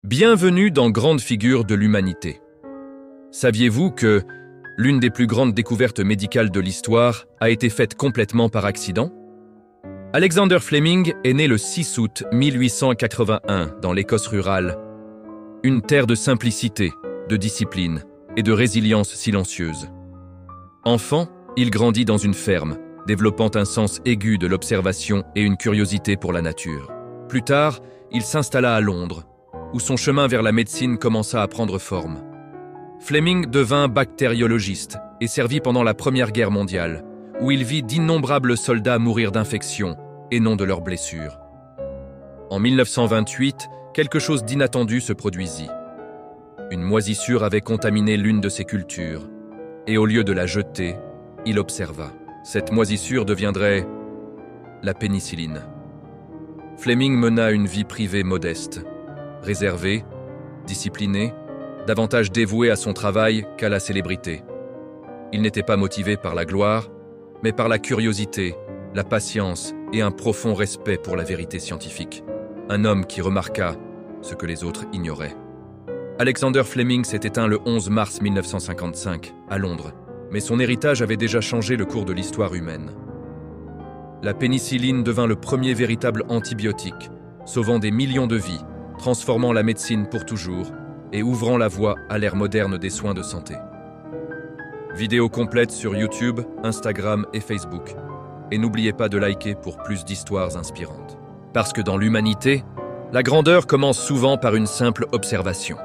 Bienvenue dans Grande Figure de l'humanité. Saviez-vous que l'une des plus grandes découvertes médicales de l'histoire a été faite complètement par accident? Alexander Fleming est né le 6 août 1881 dans l'Écosse rurale, une terre de simplicité, de discipline et de résilience silencieuse. Enfant, il grandit dans une ferme, développant un sens aigu de l'observation et une curiosité pour la nature. Plus tard, il s'installa à Londres, où son chemin vers la médecine commença à prendre forme. Fleming devint bactériologiste et servit pendant la Première Guerre mondiale, où il vit d'innombrables soldats mourir d'infections et non de leurs blessures. En 1928, quelque chose d'inattendu se produisit. Une moisissure avait contaminé l'une de ses cultures, et au lieu de la jeter, il observa. Cette moisissure deviendrait la pénicilline. Fleming mena une vie privée modeste, réservé, discipliné, davantage dévoué à son travail qu'à la célébrité. Il n'était pas motivé par la gloire, mais par la curiosité, la patience et un profond respect pour la vérité scientifique. Un homme qui remarqua ce que les autres ignoraient. Alexander Fleming s'est éteint le 11 mars 1955, à Londres, mais son héritage avait déjà changé le cours de l'histoire humaine. La pénicilline devint le premier véritable antibiotique, sauvant des millions de vies, transformant la médecine pour toujours et ouvrant la voie à l'ère moderne des soins de santé. Vidéo complète sur YouTube, Instagram et Facebook. Et n'oubliez pas de liker pour plus d'histoires inspirantes. Parce que dans l'humanité, la grandeur commence souvent par une simple observation.